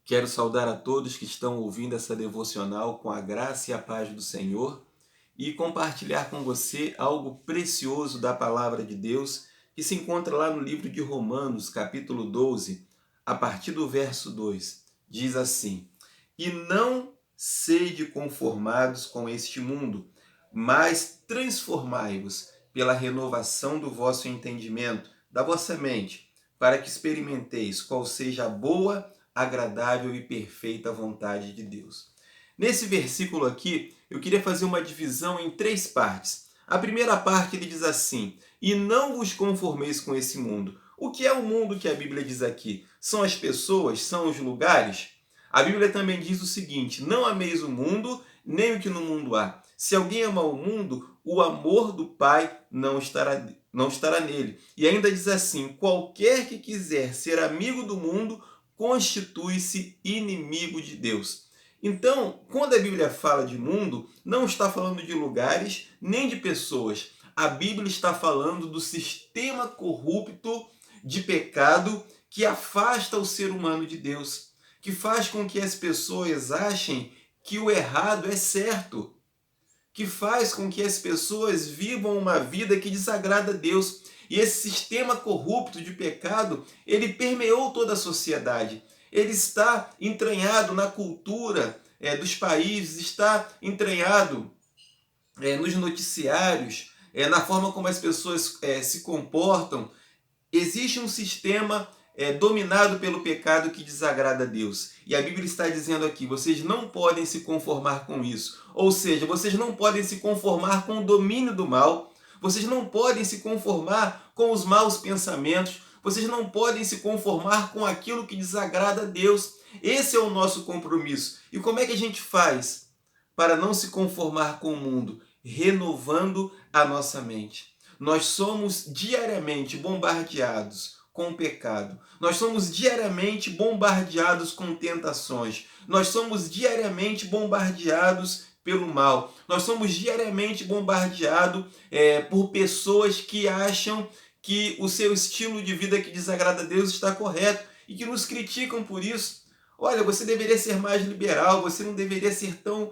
Quero saudar a todos que estão ouvindo essa devocional com a graça e a paz do Senhor e compartilhar com você algo precioso da palavra de Deus que se encontra lá no livro de Romanos, capítulo 12, a partir do verso 2. Diz assim: E não sede conformados com este mundo, mas transformai-vos pela renovação do vosso entendimento, da vossa mente, para que experimenteis qual seja a boa, agradável e perfeita vontade de Deus. Nesse versículo aqui, eu queria fazer uma divisão em três partes. A primeira parte ele diz assim: E não vos conformeis com esse mundo. O que é o mundo que a Bíblia diz aqui? São as pessoas? São os lugares? A Bíblia também diz o seguinte: Não ameis o mundo, nem o que no mundo há. Se alguém ama o mundo, o amor do Pai não estará nele. E ainda diz assim: Qualquer que quiser ser amigo do mundo, constitui-se inimigo de Deus. Então, quando a Bíblia fala de mundo, não está falando de lugares nem de pessoas. A Bíblia está falando do sistema corrupto de pecado que afasta o ser humano de Deus, que faz com que as pessoas achem que o errado é certo, que faz com que as pessoas vivam uma vida que desagrada a Deus. E esse sistema corrupto de pecado, ele permeou toda a sociedade. Ele está entranhado na cultura dos países, está entranhado nos noticiários, na forma como as pessoas se comportam. Existe um sistema dominado pelo pecado que desagrada a Deus. E a Bíblia está dizendo aqui: vocês não podem se conformar com isso. Ou seja, vocês não podem se conformar com o domínio do mal. Vocês não podem se conformar com os maus pensamentos. Vocês não podem se conformar com aquilo que desagrada a Deus. Esse é o nosso compromisso. E como é que a gente faz para não se conformar com o mundo? Renovando a nossa mente. Nós somos diariamente bombardeados com o pecado. Nós somos diariamente bombardeados com tentações. Nós somos diariamente bombardeados pelo mal. Nós somos diariamente bombardeados por pessoas que acham que o seu estilo de vida que desagrada a Deus está correto e que nos criticam por isso. Olha, você deveria ser mais liberal, você não deveria ser tão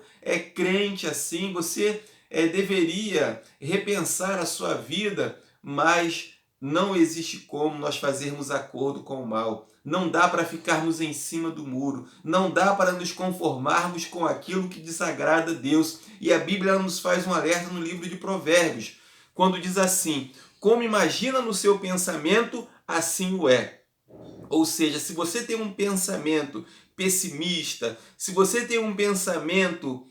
crente assim, você deveria repensar a sua vida, mas não existe como nós fazermos acordo com o mal. Não dá para ficarmos em cima do muro. Não dá para nos conformarmos com aquilo que desagrada a Deus. E a Bíblia nos faz um alerta no livro de Provérbios, quando diz assim: como imagina no seu pensamento, assim o é. Ou seja, se você tem um pensamento pessimista, se você tem um pensamento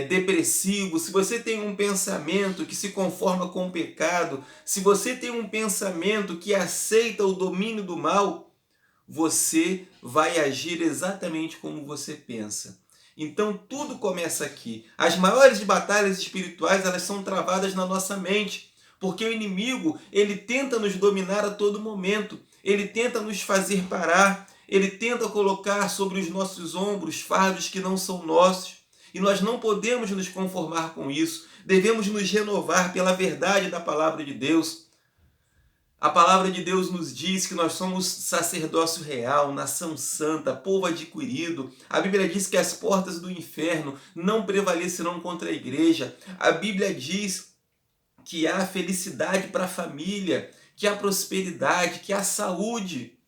depressivo, se você tem um pensamento que se conforma com o pecado, se você tem um pensamento que aceita o domínio do mal, você vai agir exatamente como você pensa. Então tudo começa aqui. As maiores batalhas espirituais, elas são travadas na nossa mente, porque o inimigo, ele tenta nos dominar a todo momento. Ele tenta nos fazer parar, ele tenta colocar sobre os nossos ombros fardos que não são nossos. E nós não podemos nos conformar com isso. Devemos nos renovar pela verdade da palavra de Deus. A palavra de Deus nos diz que nós somos sacerdócio real, nação santa, povo adquirido. A Bíblia diz que as portas do inferno não prevalecerão contra a igreja. A Bíblia diz que há felicidade para a família, que há prosperidade, que há saúde.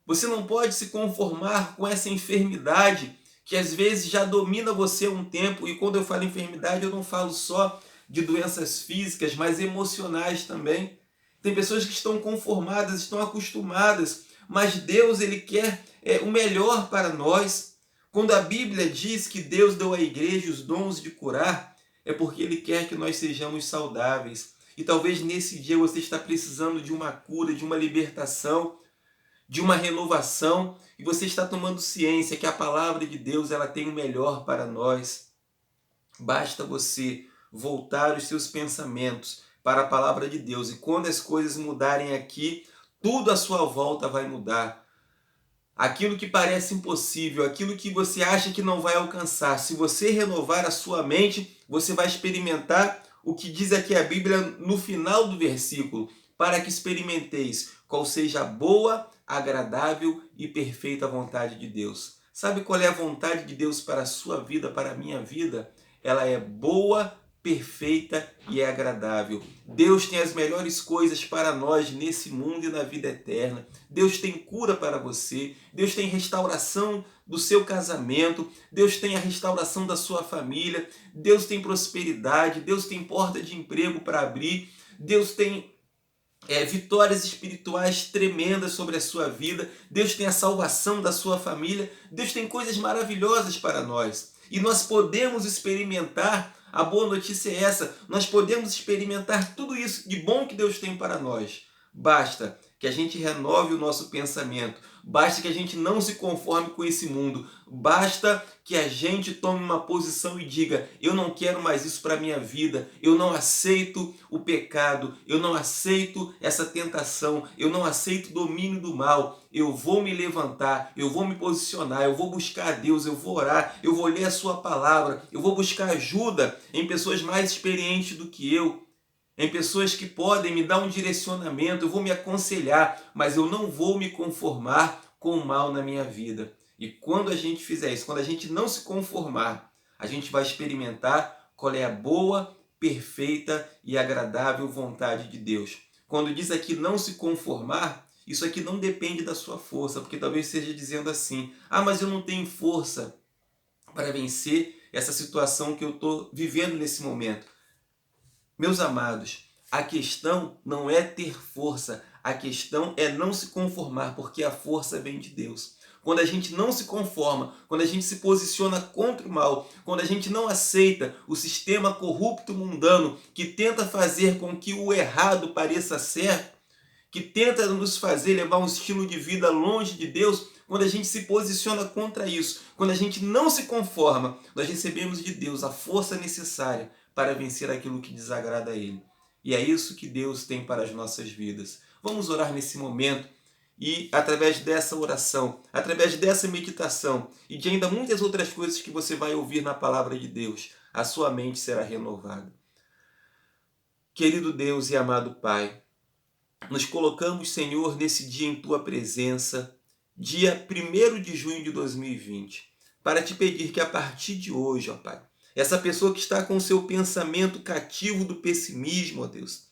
Você não pode se conformar com essa enfermidade que às vezes já domina você há um tempo. E quando eu falo enfermidade, eu não falo só de doenças físicas, mas emocionais também. Tem pessoas que estão conformadas, estão acostumadas, mas Deus, ele quer o melhor para nós. Quando a Bíblia diz que Deus deu à igreja os dons de curar, é porque ele quer que nós sejamos saudáveis. E talvez nesse dia você está precisando de uma cura, de uma libertação, de uma renovação, e você está tomando ciência que a palavra de Deus, ela tem o melhor para nós. Basta você voltar os seus pensamentos para a palavra de Deus, e quando as coisas mudarem aqui, tudo à sua volta vai mudar. Aquilo que parece impossível, aquilo que você acha que não vai alcançar, se você renovar a sua mente, você vai experimentar o que diz aqui a Bíblia no final do versículo: para que experimenteis qual seja a boa, agradável e perfeita vontade de Deus. Sabe qual é a vontade de Deus para a sua vida, para a minha vida? Ela é boa, perfeita e é agradável. Deus tem as melhores coisas para nós nesse mundo e na vida eterna. Deus tem cura para você. Deus tem restauração do seu casamento. Deus tem a restauração da sua família. Deus tem prosperidade. Deus tem porta de emprego para abrir. Deus tem vitórias espirituais tremendas sobre a sua vida. Deus tem a salvação da sua família. Deus tem coisas maravilhosas para nós. E nós podemos experimentar, a boa notícia é essa, nós podemos experimentar tudo isso de bom que Deus tem para nós. Basta que a gente renove o nosso pensamento. Basta que a gente não se conforme com esse mundo. Basta que a gente tome uma posição e diga: eu não quero mais isso para a minha vida. Eu não aceito o pecado. Eu não aceito essa tentação. Eu não aceito o domínio do mal. Eu vou me levantar. Eu vou me posicionar. Eu vou buscar a Deus. Eu vou orar. Eu vou ler a sua palavra. Eu vou buscar ajuda em pessoas mais experientes do que eu. Em pessoas que podem me dar um direcionamento, eu vou me aconselhar, mas eu não vou me conformar com o mal na minha vida. E quando a gente fizer isso, quando a gente não se conformar, a gente vai experimentar qual é a boa, perfeita e agradável vontade de Deus. Quando diz aqui não se conformar, isso aqui não depende da sua força, porque talvez esteja dizendo assim: ah, mas eu não tenho força para vencer essa situação que eu estou vivendo nesse momento. Meus amados, a questão não é ter força, a questão é não se conformar, porque a força vem de Deus. Quando a gente não se conforma, quando a gente se posiciona contra o mal, quando a gente não aceita o sistema corrupto mundano que tenta fazer com que o errado pareça certo, que tenta nos fazer levar um estilo de vida longe de Deus, quando a gente se posiciona contra isso, quando a gente não se conforma, nós recebemos de Deus a força necessária para vencer aquilo que desagrada a Ele. E é isso que Deus tem para as nossas vidas. Vamos orar nesse momento e através dessa oração, através dessa meditação e de ainda muitas outras coisas que você vai ouvir na palavra de Deus, a sua mente será renovada. Querido Deus e amado Pai, nos colocamos, Senhor, nesse dia em Tua presença, dia 1º de junho de 2020, para Te pedir que a partir de hoje, ó Pai, essa pessoa que está com o seu pensamento cativo do pessimismo, ó Deus,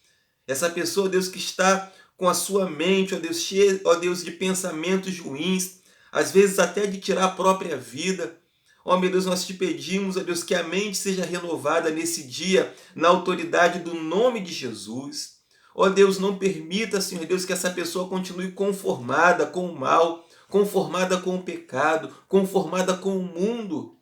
essa pessoa, ó Deus, que está com a sua mente, ó Deus, cheia, ó Deus, de pensamentos ruins, às vezes até de tirar a própria vida, ó meu Deus, nós Te pedimos, ó Deus, que a mente seja renovada nesse dia, na autoridade do nome de Jesus. Ó Deus, não permita, Senhor Deus, que essa pessoa continue conformada com o mal, conformada com o pecado, conformada com o mundo,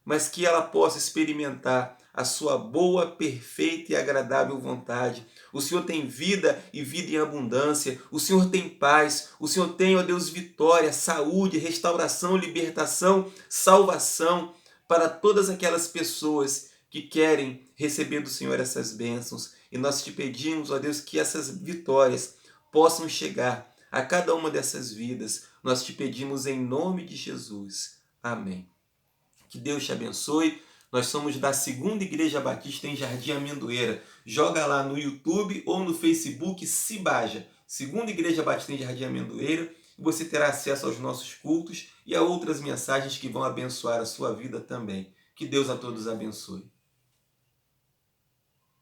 mas que ela possa experimentar a sua boa, perfeita e agradável vontade. O Senhor tem vida e vida em abundância. O Senhor tem paz. O Senhor tem, ó Deus, vitória, saúde, restauração, libertação, salvação para todas aquelas pessoas que querem receber do Senhor essas bênçãos. E nós Te pedimos, ó Deus, que essas vitórias possam chegar a cada uma dessas vidas. Nós Te pedimos em nome de Jesus. Amém. Que Deus te abençoe. Nós somos da Segunda Igreja Batista em Jardim Amendoeira. Joga lá no YouTube ou no Facebook Cibaja, Segunda Igreja Batista em Jardim Amendoeira, e você terá acesso aos nossos cultos e a outras mensagens que vão abençoar a sua vida também. Que Deus a todos abençoe.